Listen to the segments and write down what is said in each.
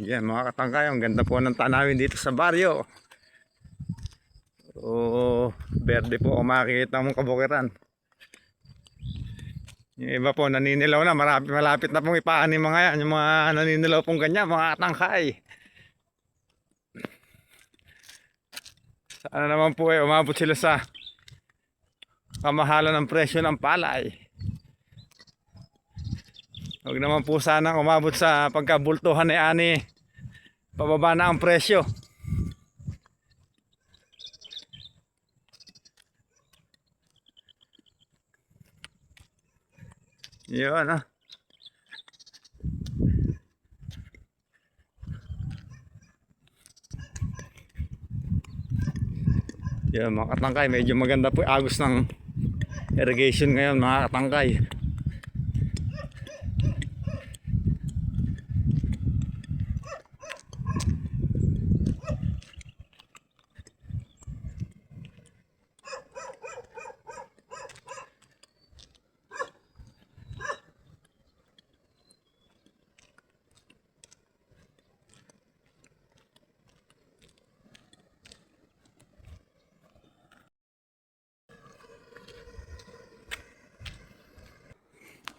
Yan mga katangkay, ang ganda po ng tanawin dito sa baryo. Berde po kung makikita mong kabukiran. Yung iba po naninilaw na, malapit na pong ipaanin mga yan. Yung mga naninilaw pong ganyan, mga katangkay. Sana naman po umabot sila sa kamahalan ng presyo ng palay. Huwag naman po sana umabot sa pagkabultuhan ni ani, pababa na ang presyo. Yun ah. Yan mga katangkay, medyo maganda po agos ng irrigation ngayon mga katangkay.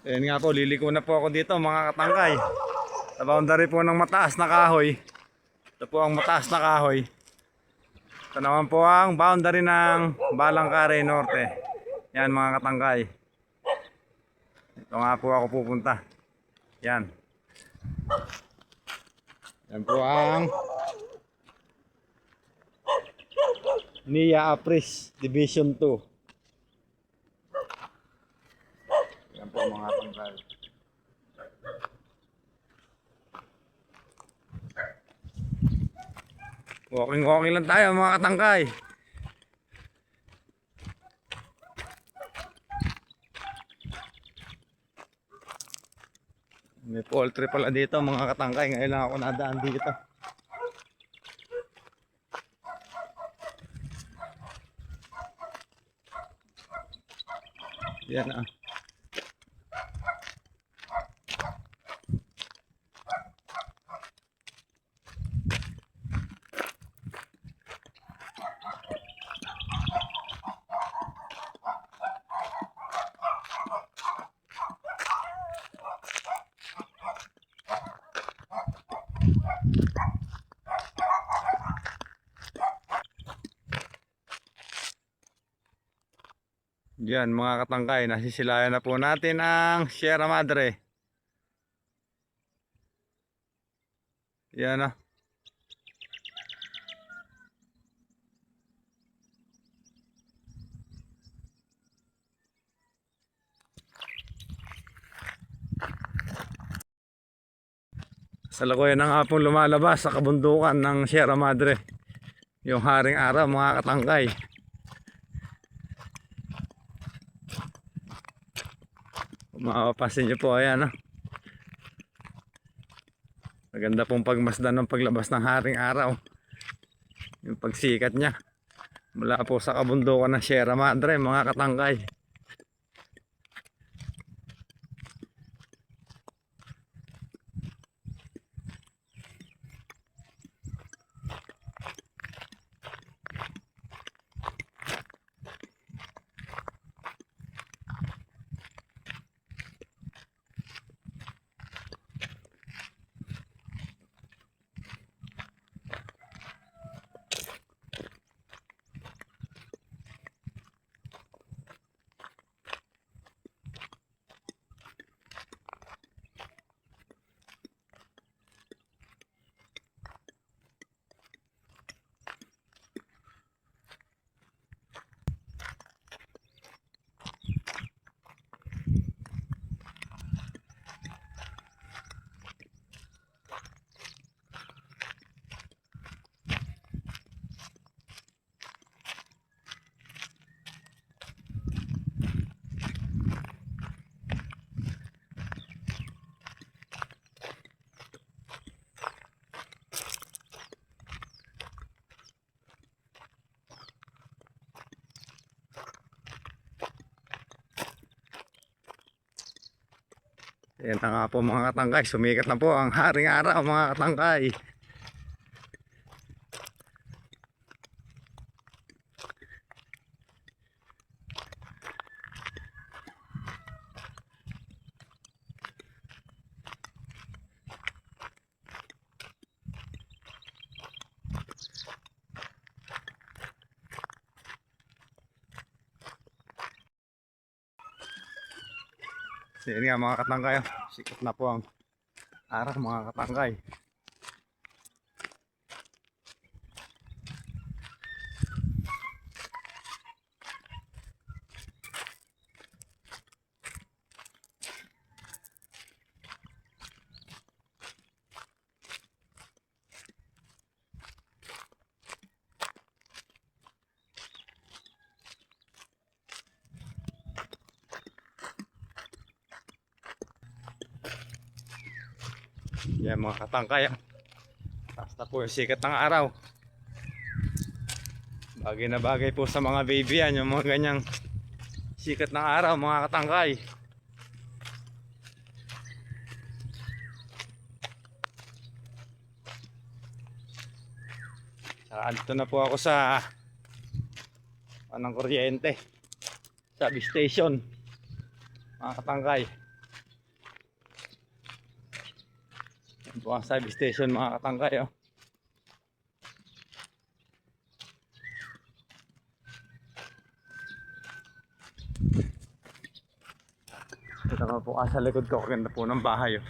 Ayan nga po, liliko na po ako dito mga katangkay. Sa boundary po ng mataas na kahoy. Ito po ang mataas na kahoy. Ito naman po ang boundary ng Balangkare Norte. Yan mga katangkay. Ito nga po ako pupunta. Yan. Yan po ang Nia Apris Division 2. Yan po mga katangkay. Walking lang tayo mga katangkay. May poultry pala dito mga katangkay. Ngayon lang ako nadaan dito. Yan ah. Yan mga katangkay, nasisilayan na po natin ang Sierra Madre. Yan ah. Salukuyan na nga pong lumalabas sa kabundukan ng Sierra Madre. Yung haring araw mga katangkay. Mapapansin nyo po, ayan ah. Maganda pong pagmasdan ng paglabas ng haring araw. Yung pagsikat niya mula po sa kabundukan ng Sierra Madre mga katangkay. Yan na nga po mga katangkay, sumikat na po ang haring araw mga katangkay. Yan nga mga katangkay, sikat na po ang araw mga katangkay. Yan mga katangkay, taas na po yung sikat ng araw. Bagay na bagay po sa mga baby yan, yung mga ganyang sikat ng araw mga katangkay. Andito na po ako sa anong kuryente, substation station mga katangkay. Yan po ang substation station mga katangkay, oh. Ito nga po sa likod ko, ganda po ng bahay, oh.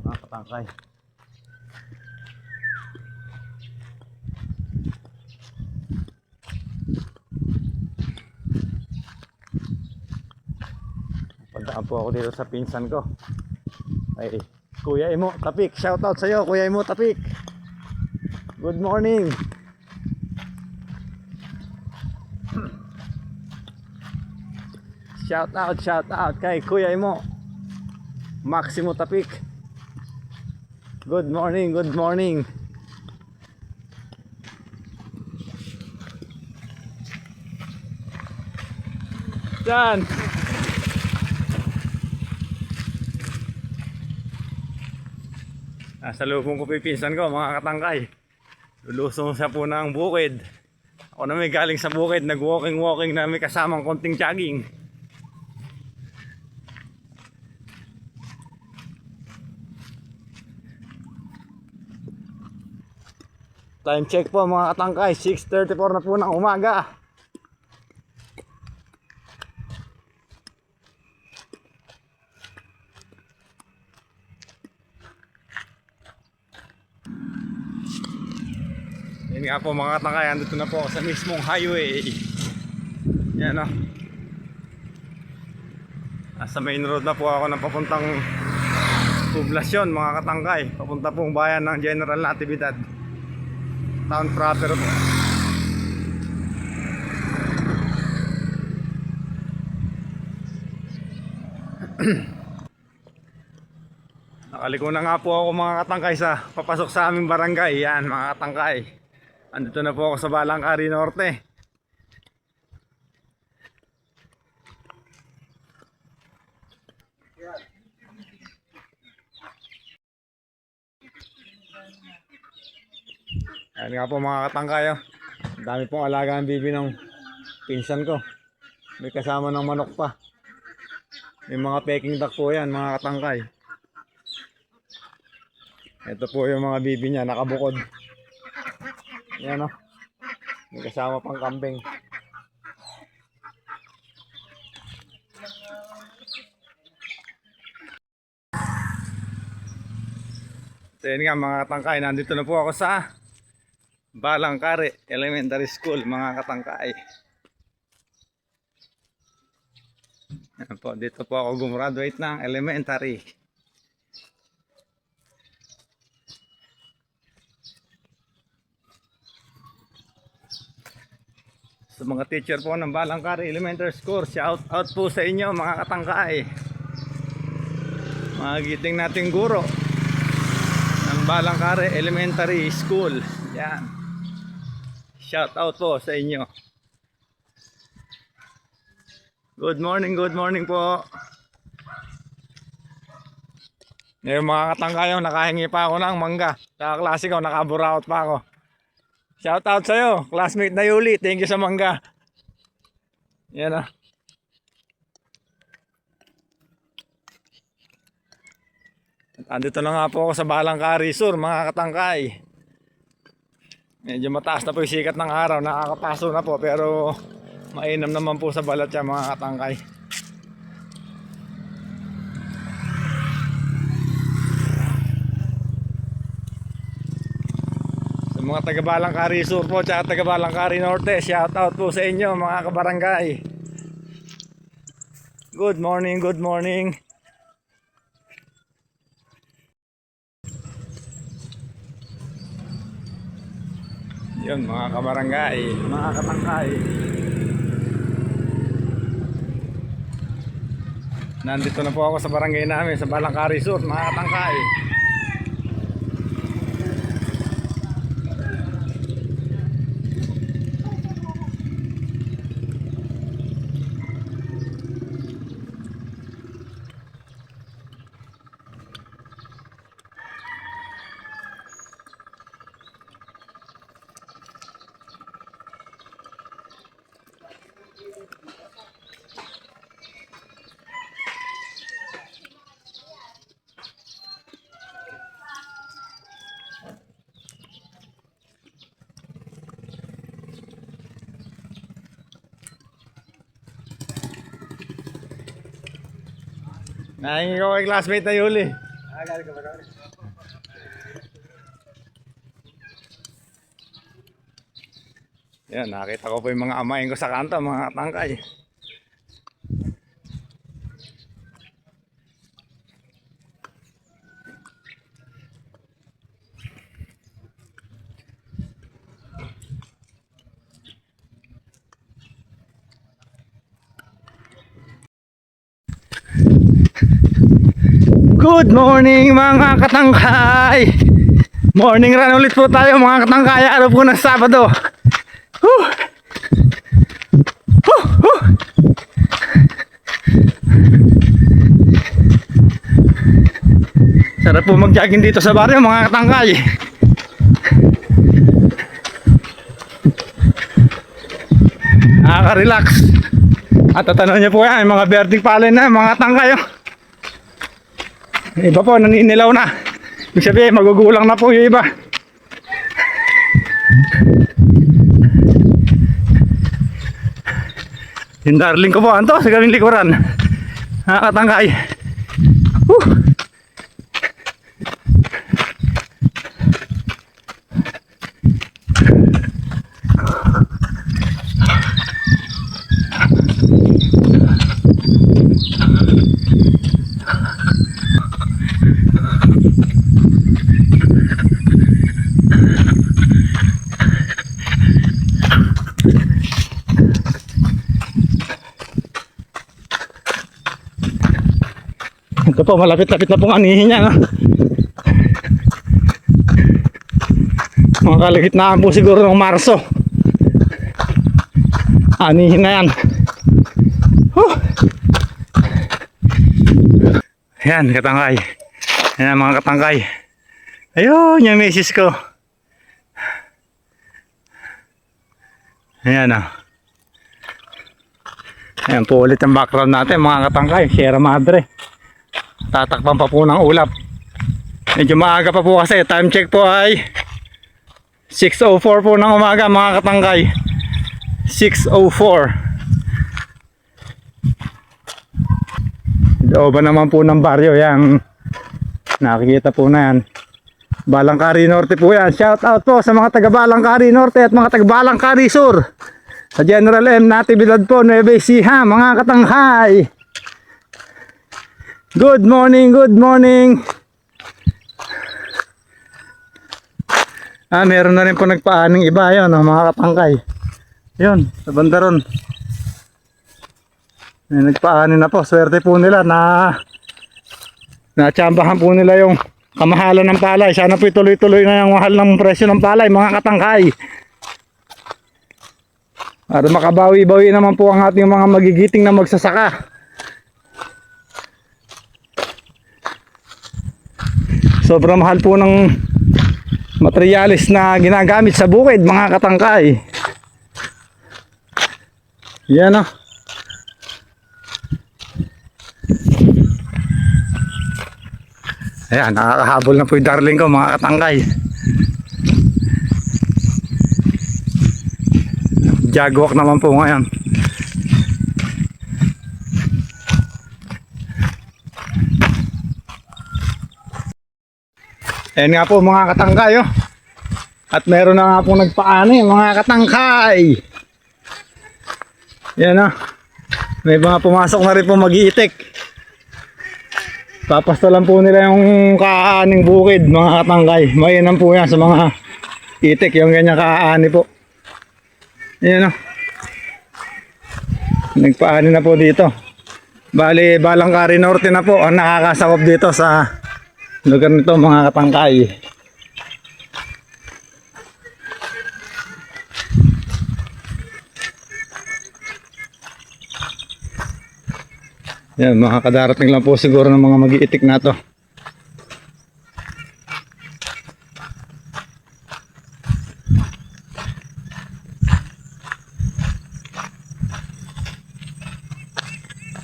Mga katangkay, pagdaan po ako dito sa pinsan ko, ay Kuya Imo Tapik. Shoutout sa iyo Kuya Imo Tapik, good morning. Shoutout kay Kuya Imo Maximo Tapik, good morning, good morning. Diyan nasa lubong ko pipinsan ko mga katangkay, lulusong siya po ng bukid. Ako na may galing sa bukid, nag walking na may kasamang konting jogging. Time check po mga katangkay, 6:34 na po ng umaga. Yan nga po mga katangkay, andito na po ako sa mismong highway. Yan, o. Nasa main road na po ako ng papuntang poblasyon mga katangkay. Papunta pong bayan ng General Natividad, town proper po. Nakaliko na nga po ako mga katangkay sa papasok sa aming barangay. Yan mga katangkay, andito na po ako sa Balangkari Norte. Ayan nga po mga katangkay, oh. Ang dami pong alagang bibi ng pinsan ko. May kasama ng manok pa. May mga peking duck po yan mga katangkay. Ito po yung mga bibi niya, nakabukod. Yan, oh. May kasama pang kambing. So yun nga mga katangkay, nandito na po ako sa Balangkari Elementary School mga katangkay. Yan po, dito po ako gumraduate ng elementary. Sa mga teacher po ng Balangkari Elementary School, shout out po sa inyo mga katangkay. Mga giting nating guro ng Balangkari Elementary School. Yan. Shout out po sa inyo. Good morning po. Ngayon mga katangkayo, nakahingi pa ako ng mangga. Sa klase ko, nakaburaot pa ako. Shout out sa'yo, classmate na Yuli. Thank you sa mangga. Yan ah. Andito na nga po ako sa Balangkari Sur, mga katangkay. Medyo mataas na po yung sikat ng araw, nakakapaso na po, pero mainam naman po sa balat siya, mga katangkay. Sa mga taga Balangkari Sur po, tsaka taga Balangkari Norte, shout out po sa inyo mga kabarangay. Good morning, good morning. Yun mga kabarangay, mga katangkay. Nandito na po ako sa barangay namin, sa Balangkari Sur, mga katangkay. Nahingi ko kay classmate na Yuli. Yan, nakita ko po yung mga amayin ko sa kanto, mga katangkay. Good morning mga katangkay. Morning run ulit po tayo mga katangkay. Araw po ng Sabado. Sarap po mag-jogging dito sa baryo mga katangkay. Nakaka-relax. At tatanong niyo po yan, mga berding palay na mga katangkay. Iba po, naninilaw na. Ibig sabihin, magugulang na po yung iba. Yung darling ko po, anto, sa gawing likuran. Nakakatangkay. Ito po, malapit-lapit na pong anihin niya, no? Mga kalagitnaan po siguro ng Marso. Anihin na yan. Yan, katangkay. Yan mga katangkay. Ayun, yung misis ko. Ayan o. Ayan po ulit ang background natin mga katangkay. Sierra Madre. Tatakpan pa po ng ulap. Medyo maaga pa po kasi. Time check po ay 6:04 po ng umaga mga katangkay. 6:04. Looban naman po ng baryo. Yang nakikita po na yan. Balangkari Norte po yan. Shout out po sa mga taga Balangkari Norte at mga taga Balangkari Sur. Sa General M Natividad po, Nueva Ecija, mga katangkay. Good morning, good morning. Meron na rin po nagpaaning iba yun, mga katangkay. Yun, sa banda ron. May nagpaanin na po. Swerte po nila na natsambahan po nila yung kamahalan ng palay. Sana po ituloy-tuloy na yung mahal ng presyo ng palay mga katangkay. Para makabawi-bawi naman po ang ating mga magigiting na magsasaka. Sobrang mahal po ng materialis na ginagamit sa bukid mga katangkay. Yan o. Ayan, nakakahabol na po yung darling ko mga katangkay. Jagwalk naman po ngayon. Ayan nga po mga katangkay oh. At meron na nga po nagpaani mga katangkay. Yan oh. May mga pumasok na rin po mag-iitik. Papastalan po nila yung kaaning bukid mga katangkay. Mainam po yan sa mga itik yung ganyan kaani po. Yan oh. Nagpaani na po dito. Bali Balangkari Norte na po ang nakakasakop dito sa lugar nito mga katangkay. Yan, mga kadarating lang po siguro ng mga mag-iitik na to.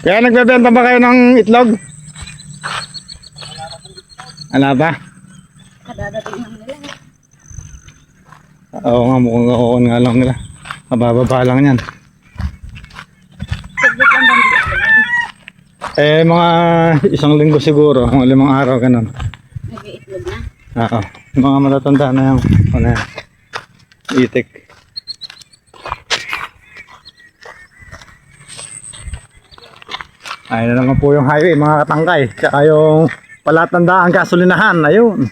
Kaya nagbebenta ba kayo ng itlog? Wala ba? Kadadating lang nila. Oo nga, mukhang kakukuha nga lang nila. Mabababa lang yan. Saglit lang bang Mga isang linggo siguro, mga 5 araw ganun. nag-iitlog na? Oo, mga matatanda na yung ano yan, itik. Ayun na naman po yung highway mga katangkay. Tsaka yung palatandaan gasolinahan, ayun.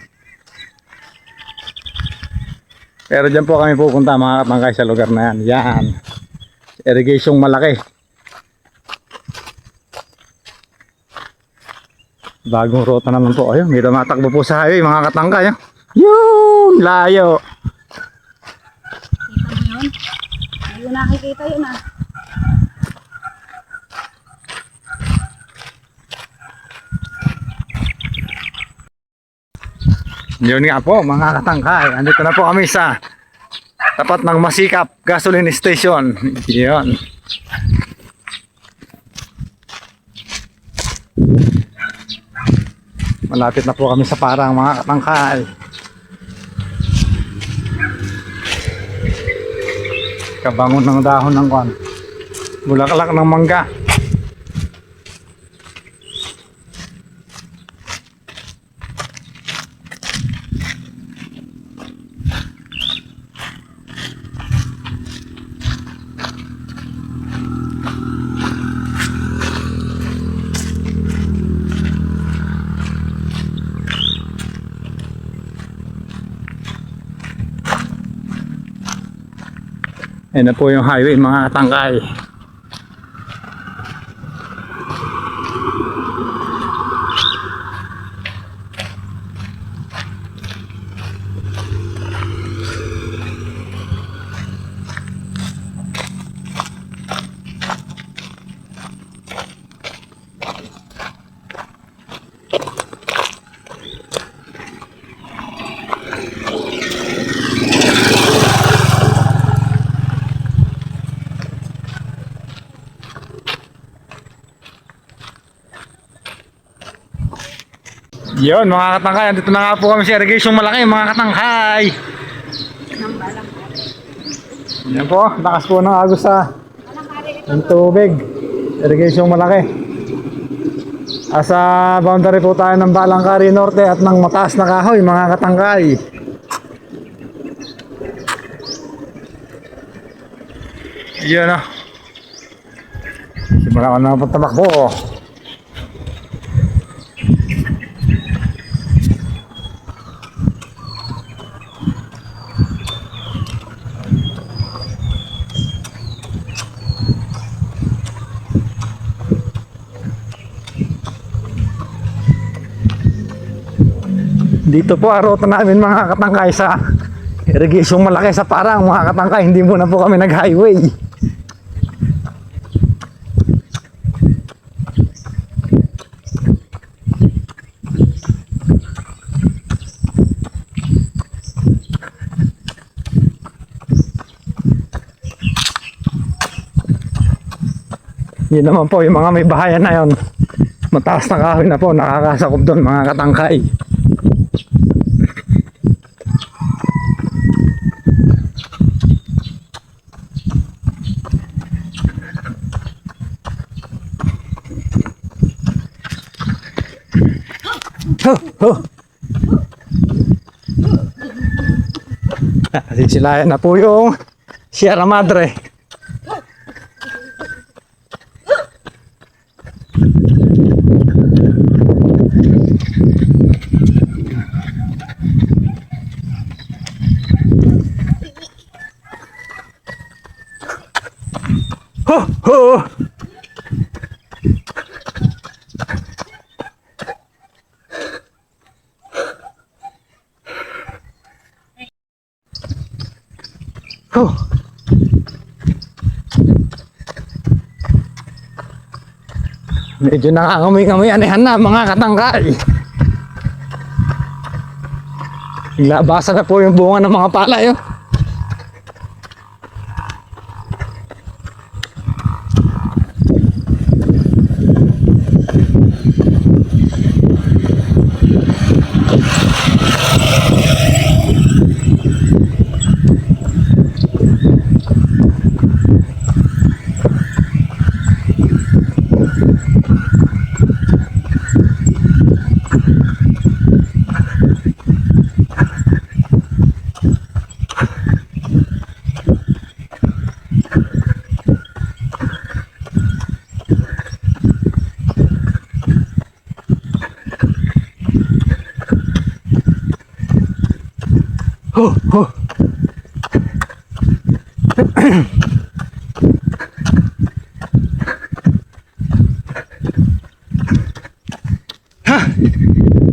Pero dyan po kami pupunta mga katangkay sa lugar na yan. Yan, irrigasyong malaki. Bagong ruta naman po. Ayun, may tumatakbo po sa highway mga katangkay. Yun, layo. Kita mo yun? Hindi ko nakikita yun ah. Yun nga po mga katangkay. Andito na po kami sa tapat ng Masikap Gasoline Station. Yun. Malapit na po kami sa parang mga katangkay. Kabangon ng dahon ng kwan. Bulaklak ng mangga. Ayan na po yung highway mga katangkay. Yun mga katangkay, dito na nga po kami sa irrigation malaki mga katangkay. Nang balang. Yan po, lakas po ng agos sa Balangkari ito. ng tubig. Irrigation malaki. Asa boundary po tayo ng Balangkari Norte at ng mataas na kahoy mga katangkay. Yun o. Simula ko na po tabakbo. Dito po ang ruta namin mga katangkay sa irrigation malaki sa Parang mga katangkay. Hindi muna po kami nag-highway. Yun naman po yung mga may bahayan na yun. Mataas na kahoy na po, nakakasakop doon mga katangkay. Sisilayan na po yung Sierra Madre. Ho ho. Ho. Medyo nakakamoy-kamoy anihan na mga katangkay. Labasan na po yung bunga ng mga palay. Oh. Ho ho. Ha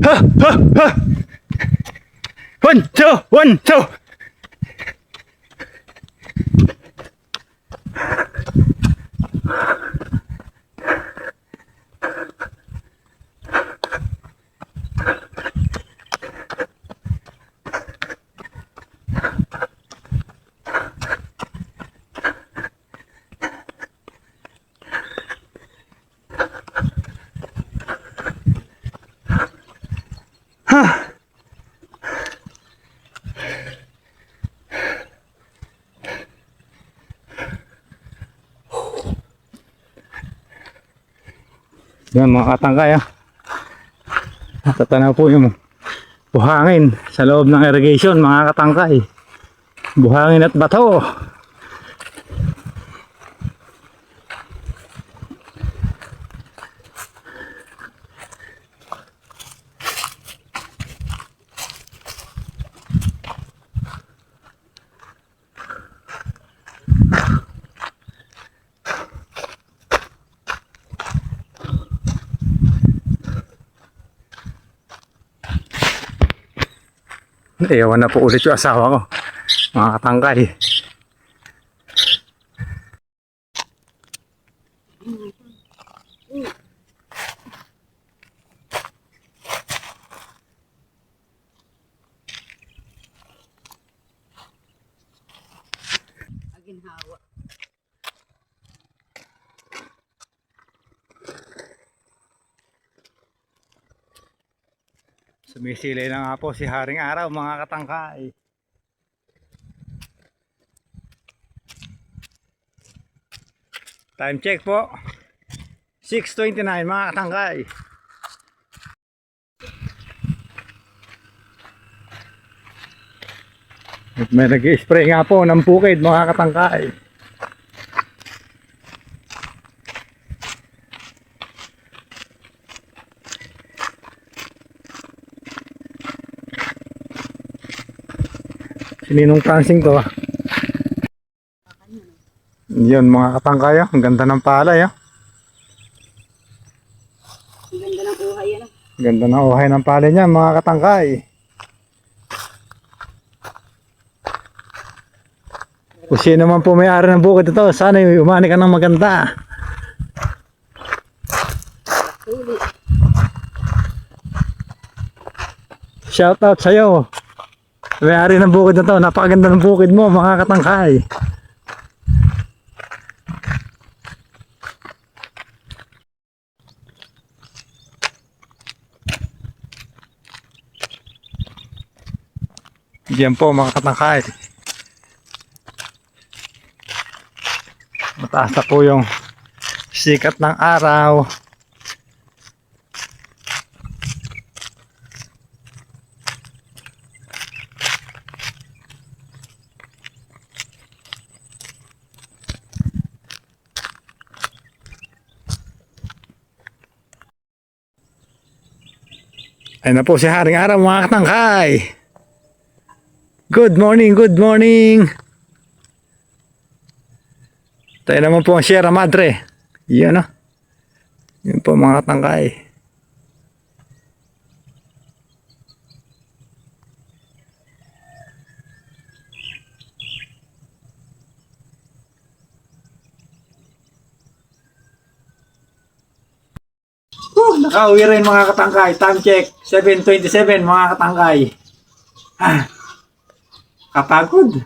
ha ha ha. 1 2 1 2. Yan mga katangkay, natatanaw po yung buhangin sa loob ng irrigation mga katangkay. Buhangin at bato. Ewan na po ulit yung asawa ko mga katangkay. Aginhawa. Sumisilay na nga po si Haring Araw mga katangkay. Time check po 6:29 mga katangkay. At may nag-spray nga po ng bukid mga katangkay. Sininong prancing to. Yun mga katangkay, ang ganda ng palay. Ang ganda ng uhay yan. Ganda ng uhay ng palay niya mga katangkay. Kung sino man po may-ari ng bukid ito, sana umani ka ng maganda. Tuli. Shout out sa'yo. May-ari ng bukid na to. Napakaganda ng bukid mo, mga katangkay. Diyan po mga katangkay. Mataas na po yung sikat ng araw. Ayun na po si Haring Araw mga katangkay. Good morning, good morning. Tayo naman po ang Sierra Madre. Yan o. Yan po mga katangkay. Nakauwi rin mga katangkay. Time check. 7:27 mga katangkay. Kapagod.